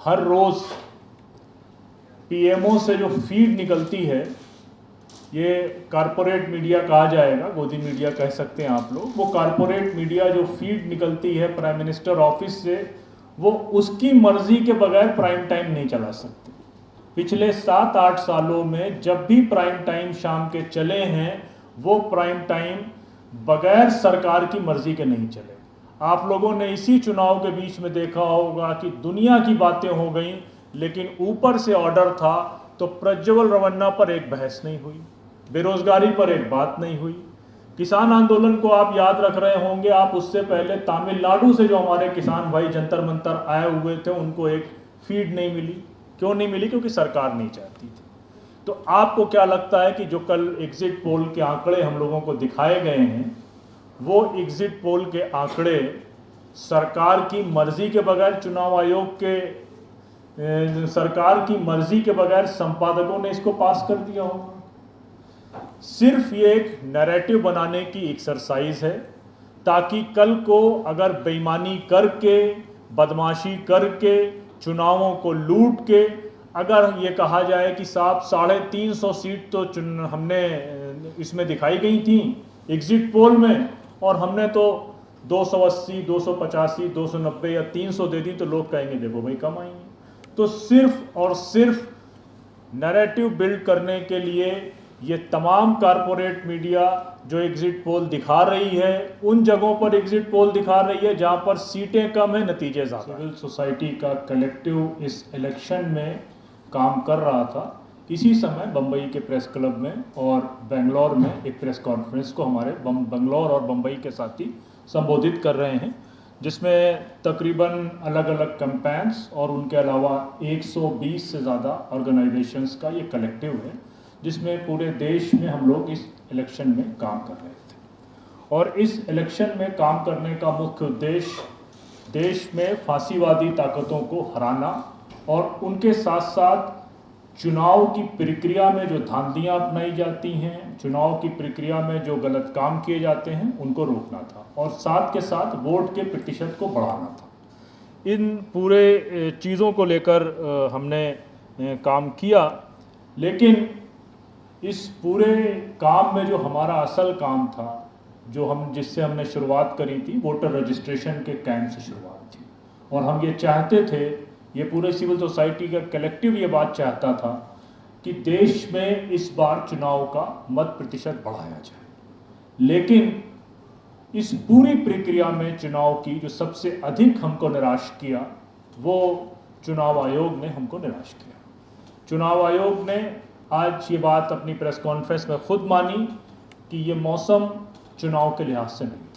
हर रोज़ PMO से जो feed निकलती है, ये कारपोरेट मीडिया कहा जाएगा, गोदी मीडिया कह सकते हैं आप लोग। वो कारपोरेट मीडिया जो फीड निकलती है प्राइम मिनिस्टर ऑफिस से, वो उसकी मर्जी के बगैर प्राइम टाइम नहीं चला सकती। पिछले 7-8 सालों में जब भी प्राइम टाइम शाम के चले हैं, वो प्राइम टाइम बगैर सरकार की मर्जी के नहीं चले। आप लोगों ने इसी चुनाव के बीच में देखा होगा कि दुनिया की बातें हो गई, लेकिन ऊपर से ऑर्डर था तो प्रज्वल रवन्ना पर एक बहस नहीं हुई, बेरोजगारी पर एक बात नहीं हुई। किसान आंदोलन को आप याद रख रहे होंगे, आप उससे पहले तमिलनाडु से जो हमारे किसान भाई जंतर मंतर आए हुए थे, उनको एक फीड नहीं मिली। क्यों नहीं मिली? क्योंकि सरकार नहीं चाहती थी। तो आपको क्या लगता है कि जो कल एग्जिट पोल के आंकड़े हम लोगों को दिखाए गए हैं, वो एग्जिट पोल के आंकड़े सरकार की मर्जी के बगैर, चुनाव आयोग के सरकार की मर्जी के बगैर संपादकों ने इसको पास कर दिया होगा। सिर्फ ये एक नैरेटिव बनाने की एक्सरसाइज है, ताकि कल को अगर बेईमानी करके, बदमाशी करके, चुनावों को लूट के अगर ये कहा जाए कि साहब 350 सीट तो हमने इसमें दिखाई गई थी एग्जिट पोल में, और हमने तो 280, 285, 290 या 300 दे दी, तो लोग कहेंगे देखो भाई कम आएंगे। तो सिर्फ और सिर्फ नैरेटिव बिल्ड करने के लिए ये तमाम कारपोरेट मीडिया जो एग्जिट पोल दिखा रही है, उन जगहों पर एग्जिट पोल दिखा रही है जहां पर सीटें कम है, नतीजे ज़्यादा। सिविल सोसाइटी का कलेक्टिव इस इलेक्शन में काम कर रहा था। इसी समय बम्बई के प्रेस क्लब में और बेंगलोर में एक प्रेस कॉन्फ्रेंस को हमारे बेंगलोर और बम्बई के साथी संबोधित कर रहे हैं, जिसमें तकरीबन अलग अलग कैंपेन्स और उनके अलावा 120 से ज़्यादा ऑर्गेनाइजेशंस का ये कलेक्टिव है, जिसमें पूरे देश में हम लोग इस इलेक्शन में काम कर रहे थे। और इस इलेक्शन में काम करने का मुख्य उद्देश्य देश में फांसीवादी ताकतों को हराना और उनके साथ साथ चुनाव की प्रक्रिया में जो धांधलियाँ अपनाई जाती हैं, चुनाव की प्रक्रिया में जो गलत काम किए जाते हैं, उनको रोकना था, और साथ के साथ वोट के प्रतिशत को बढ़ाना था। इन पूरे चीज़ों को लेकर हमने काम किया। लेकिन इस पूरे काम में जो हमारा असल काम था, जिससे हमने शुरुआत करी थी, वोटर रजिस्ट्रेशन के कैंप से शुरुआत थी। और हम ये चाहते थे, ये पूरे सिविल सोसाइटी का कलेक्टिव ये बात चाहता था कि देश में इस बार चुनाव का मत प्रतिशत बढ़ाया जाए। लेकिन इस पूरी प्रक्रिया में चुनाव की जो सबसे अधिक हमको निराश किया, वो चुनाव आयोग ने हमको निराश किया। चुनाव आयोग ने आज ये बात अपनी प्रेस कॉन्फ्रेंस में खुद मानी कि ये मौसम चुनाव के लिहाज से नहीं था।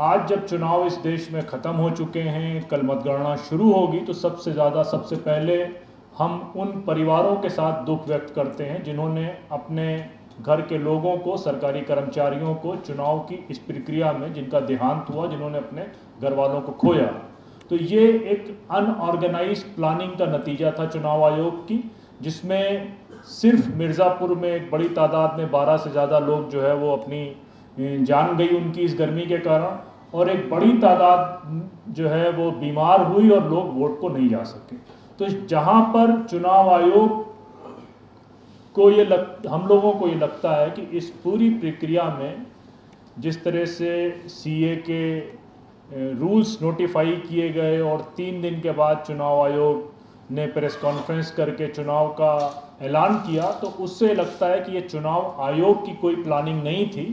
आज जब चुनाव इस देश में ख़त्म हो चुके हैं, कल मतगणना शुरू होगी, तो सबसे पहले हम उन परिवारों के साथ दुख व्यक्त करते हैं जिन्होंने अपने घर के लोगों को, सरकारी कर्मचारियों को चुनाव की इस प्रक्रिया में जिनका देहांत हुआ, जिन्होंने अपने घर वालों को खोया। तो ये एक अनऑर्गेनाइज प्लानिंग का नतीजा था चुनाव आयोग की, जिसमें सिर्फ मिर्ज़ापुर में एक बड़ी तादाद में 12 से ज़्यादा लोग जो है वो अपनी जान गई उनकी इस गर्मी के कारण, और एक बड़ी तादाद जो है वो बीमार हुई और लोग वोट को नहीं जा सके। तो जहाँ पर चुनाव आयोग को हम लोगों को ये लगता है कि इस पूरी प्रक्रिया में जिस तरह से सीए के रूल्स नोटिफाई किए गए और 3 दिन के बाद चुनाव आयोग ने प्रेस कॉन्फ्रेंस करके चुनाव का ऐलान किया, तो उससे लगता है कि ये चुनाव आयोग की कोई प्लानिंग नहीं थी,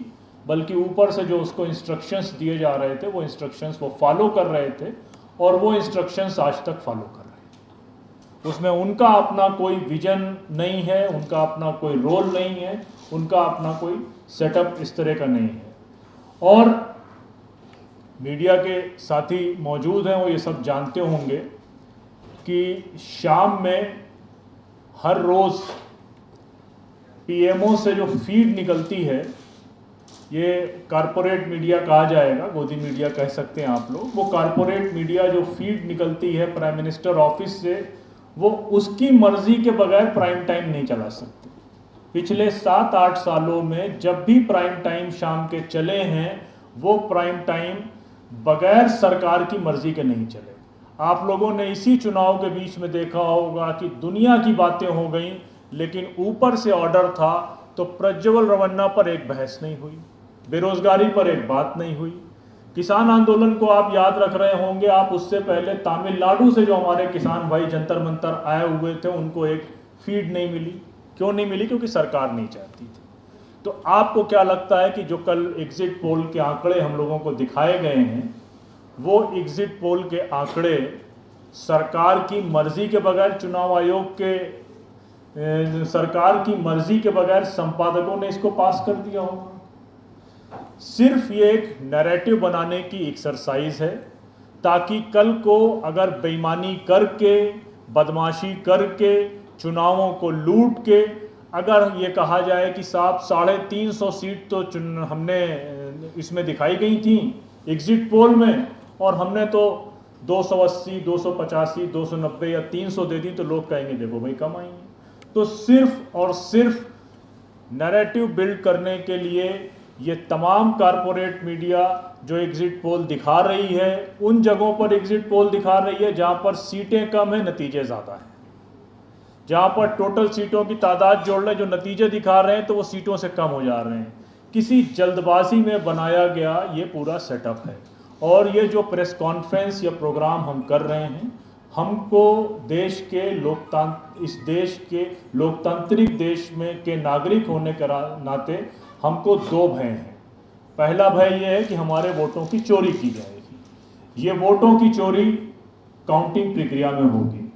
बल्कि ऊपर से जो उसको इंस्ट्रक्शंस दिए जा रहे थे, वो इंस्ट्रक्शंस वो फॉलो कर रहे थे, और वो इंस्ट्रक्शंस आज तक फॉलो कर रहे हैं। उसमें उनका अपना कोई विजन नहीं है, उनका अपना कोई रोल नहीं है, उनका अपना कोई सेटअप इस तरह का नहीं है। और मीडिया के साथी मौजूद हैं, वो ये सब जानते होंगे कि शाम में हर रोज़ पीएमओ से जो फीड निकलती है, ये कारपोरेट मीडिया कहा जाएगा, गोदी मीडिया कह सकते हैं आप लोग। वो कारपोरेट मीडिया जो फीड निकलती है प्राइम मिनिस्टर ऑफिस से, वो उसकी मर्जी के बगैर प्राइम टाइम नहीं चला सकती। पिछले 7-8 सालों में जब भी प्राइम टाइम शाम के चले हैं, वो प्राइम टाइम बगैर सरकार की मर्जी के नहीं चले। आप लोगों ने इसी चुनाव के बीच में देखा होगा कि दुनिया की बातें हो गई, लेकिन ऊपर से ऑर्डर था तो प्रज्वल रवन्ना पर एक बहस नहीं हुई, बेरोजगारी पर एक बात नहीं हुई। किसान आंदोलन को आप याद रख रहे होंगे, आप उससे पहले तमिलनाडु से जो हमारे किसान भाई जंतर मंतर आए हुए थे उनको एक फीड नहीं मिली। क्यों नहीं मिली? क्योंकि सरकार नहीं चाहती थी। तो आपको क्या लगता है कि जो कल एग्जिट पोल के आंकड़े हम लोगों को दिखाए गए हैं, वो एग्जिट पोल के आंकड़े सरकार की मर्जी के बगैर, चुनाव आयोग के सरकार की मर्जी के बगैर संपादकों ने इसको पास कर दिया होगा? सिर्फ ये एक नैरेटिव बनाने की एक्सरसाइज है, ताकि कल को अगर बेईमानी करके, बदमाशी करके, चुनावों को लूट के अगर ये कहा जाए कि साहब 350 सीट तो हमने इसमें दिखाई गई थी एग्जिट पोल में, और हमने तो 280, 285, 290 या 300 दे दी, तो लोग कहेंगे देखो भाई कम आई है। तो सिर्फ और सिर्फ नैरेटिव बिल्ड करने के लिए ये तमाम कारपोरेट मीडिया जो एग्जिट पोल दिखा रही है, उन जगहों पर एग्जिट पोल दिखा रही है जहां पर सीटें कम है, नतीजे ज़्यादा हैं। जहां पर टोटल सीटों की तादाद जोड़ लें, जो नतीजे दिखा रहे हैं तो वो सीटों से कम हो जा रहे हैं। किसी जल्दबाजी में बनाया गया ये पूरा सेटअप है। और ये जो प्रेस कॉन्फ्रेंस या प्रोग्राम हम कर रहे हैं, हमको देश के इस देश के लोकतांत्रिक देश में के नागरिक होने के नाते हमको दो भय हैं। पहला भय ये है कि हमारे वोटों की चोरी की जाएगी। ये वोटों की चोरी काउंटिंग प्रक्रिया में होगी,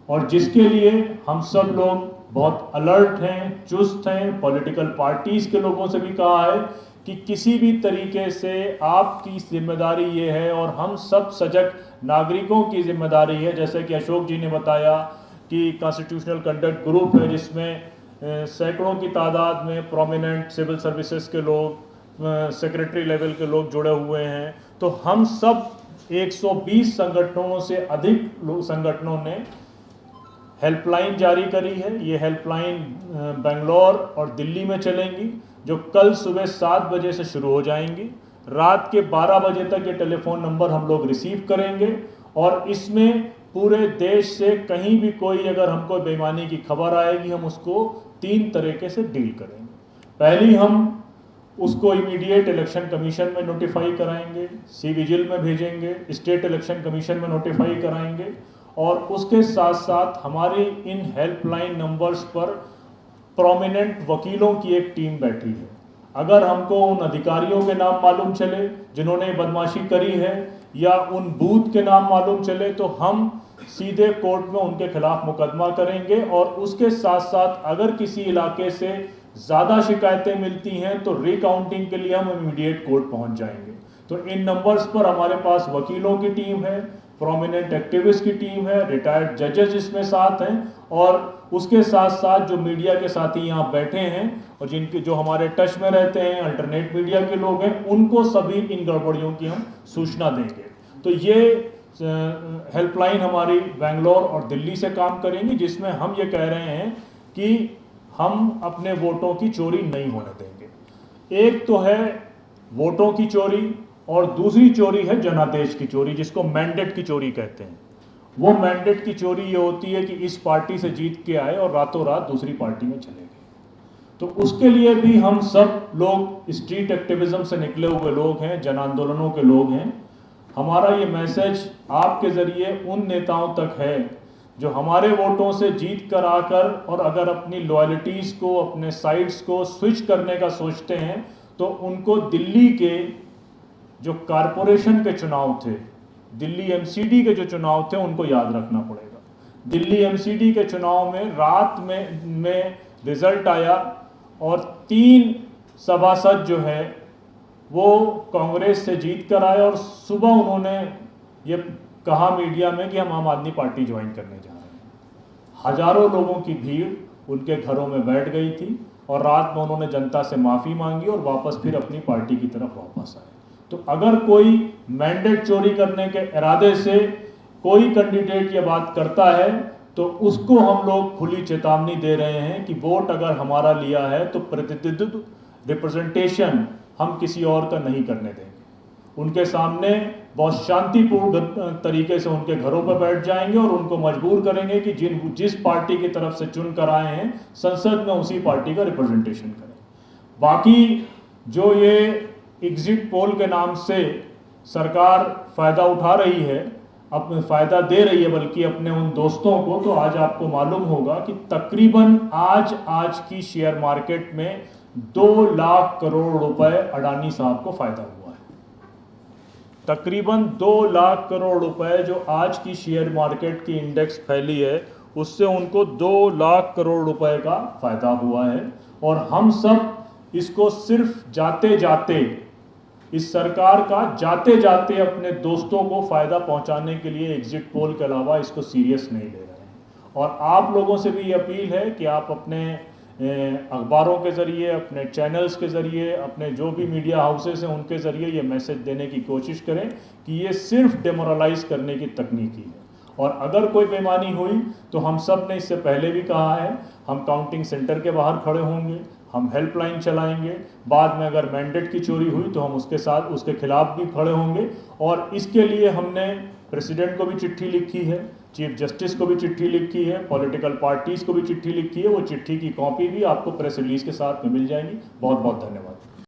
और जिसके लिए हम सब लोग बहुत अलर्ट हैं, चुस्त हैं। पॉलिटिकल पार्टीज के लोगों से भी कहा है कि किसी भी तरीके से आपकी जिम्मेदारी ये है, और हम सब सजग नागरिकों की जिम्मेदारी है। जैसे कि अशोक जी ने बताया कि कॉन्स्टिट्यूशनल कंडक्ट ग्रुप है, जिसमें सैकड़ों की तादाद में प्रोमिनेंट सिविल सर्विसेज के लोग, सेक्रेटरी लेवल के लोग जुड़े हुए हैं। तो हम सब 120 संगठनों से अधिक संगठनों ने हेल्पलाइन जारी करी है। ये हेल्पलाइन बेंगलोर और दिल्ली में चलेंगी, जो कल सुबह 7 बजे से शुरू हो जाएंगी। रात के 12 बजे तक ये टेलीफोन नंबर हम लोग रिसीव करेंगे, और इसमें पूरे देश से कहीं भी कोई अगर हमको बेईमानी की खबर आएगी, हम उसको 3 तरीके से डील करेंगे। पहली, हम उसको इमीडिएट इलेक्शन कमीशन में नोटिफाई कराएंगे, सी विजिल में भेजेंगे, स्टेट इलेक्शन कमीशन में नोटिफाई कराएंगे, और उसके साथ साथ हमारी इन हेल्पलाइन नंबर्स पर प्रोमिनेंट वकीलों की एक टीम बैठी है। अगर हमको उन अधिकारियों के नाम मालूम चले जिन्होंने बदमाशी करी है, या उन बूथ के नाम मालूम चले, तो हम सीधे कोर्ट में उनके खिलाफ मुकदमा करेंगे। और उसके साथ साथ अगर किसी इलाके से ज़्यादा शिकायतें मिलती हैं तो रिकाउंटिंग के लिए हम इमीडिएट कोर्ट पहुंच जाएंगे। तो इन नंबर्स पर हमारे पास वकीलों की टीम है, प्रोमिनेंट एक्टिविस्ट की टीम है, रिटायर्ड जजेस इसमें साथ हैं, और उसके साथ साथ जो मीडिया के साथी यहाँ बैठे हैं और जिनके जो हमारे टच में रहते हैं, अल्टरनेट मीडिया के लोग हैं, उनको सभी इन गड़बड़ियों की हम सूचना देंगे। तो ये हेल्पलाइन हमारी बेंगलोर और दिल्ली से काम करेंगी, जिसमें हम ये कह रहे हैं कि हम अपने वोटों की चोरी नहीं होने देंगे। एक तो है वोटों की चोरी, और दूसरी चोरी है जनादेश की चोरी, जिसको मैंडेट की चोरी कहते हैं। वो मैंडेट की चोरी ये होती है कि इस पार्टी से जीत के आए और रातों रात दूसरी पार्टी में चले गए। तो उसके लिए भी हम सब लोग स्ट्रीट एक्टिविज्म से निकले हुए लोग हैं, जन आंदोलनों के लोग हैं। हमारा ये मैसेज आपके ज़रिए उन नेताओं तक है जो हमारे वोटों से जीत कर आकर और अगर अपनी लॉयल्टीज़ को, अपने साइड्स को स्विच करने का सोचते हैं, तो उनको दिल्ली के जो कारपोरेशन के चुनाव थे, दिल्ली एमसीडी के जो चुनाव थे, उनको याद रखना पड़ेगा। दिल्ली एमसीडी के चुनाव में रात में रिजल्ट आया, और 3 सभासद जो है वो कांग्रेस से जीत कर आए, और सुबह उन्होंने ये कहा मीडिया में कि हम आम आदमी पार्टी ज्वाइन करने जा रहे हैं। हजारों लोगों की भीड़ उनके घरों में बैठ गई थी, और रात में उन्होंने जनता से माफ़ी मांगी और वापस फिर अपनी पार्टी की तरफ वापस आए। तो अगर कोई मैंडेट चोरी करने के इरादे से कोई कैंडिडेट ये बात करता है, तो उसको हम लोग खुली चेतावनी दे रहे हैं कि वोट अगर हमारा लिया है तो प्रतिनिधित्व, रिप्रेजेंटेशन हम किसी और का नहीं करने देंगे। उनके सामने बहुत शांतिपूर्ण तरीके से उनके घरों पर बैठ जाएंगे और उनको मजबूर करेंगे कि जिस पार्टी की तरफ से चुन कर आए हैं संसद में उसी पार्टी का रिप्रेजेंटेशन करें। बाकी जो ये एग्जिट पोल के नाम से सरकार फ़ायदा उठा रही है, अपने फ़ायदा दे रही है बल्कि अपने उन दोस्तों को, तो आज आपको मालूम होगा कि तकरीबन आज की शेयर मार्केट में 2 लाख करोड़ रुपए अडानी साहब को फ़ायदा हुआ है। तकरीबन 2 लाख करोड़ रुपए जो आज की शेयर मार्केट की इंडेक्स फैली है उससे उनको 2 लाख करोड़ रुपए का फ़ायदा हुआ है। और हम सब इसको सिर्फ जाते जाते, इस सरकार का जाते जाते अपने दोस्तों को फ़ायदा पहुंचाने के लिए एग्जिट पोल के अलावा इसको सीरियस नहीं ले रहे हैं। और आप लोगों से भी ये अपील है कि आप अपने अखबारों के ज़रिए, अपने चैनल्स के ज़रिए, अपने जो भी मीडिया हाउसेस हैं उनके ज़रिए ये मैसेज देने की कोशिश करें कि ये सिर्फ डेमोरलाइज करने की तकनीकी है। और अगर कोई बेईमानी हुई तो हम सब ने इससे पहले भी कहा है, हम काउंटिंग सेंटर के बाहर खड़े होंगे, हम हेल्पलाइन चलाएंगे, बाद में अगर मैंडेट की चोरी हुई तो हम उसके खिलाफ भी खड़े होंगे। और इसके लिए हमने प्रेसिडेंट को भी चिट्ठी लिखी है, चीफ जस्टिस को भी चिट्ठी लिखी है, पॉलिटिकल पार्टीज़ को भी चिट्ठी लिखी है। वो चिट्ठी की कॉपी भी आपको प्रेस रिलीज के साथ में मिल जाएगी। बहुत बहुत धन्यवाद।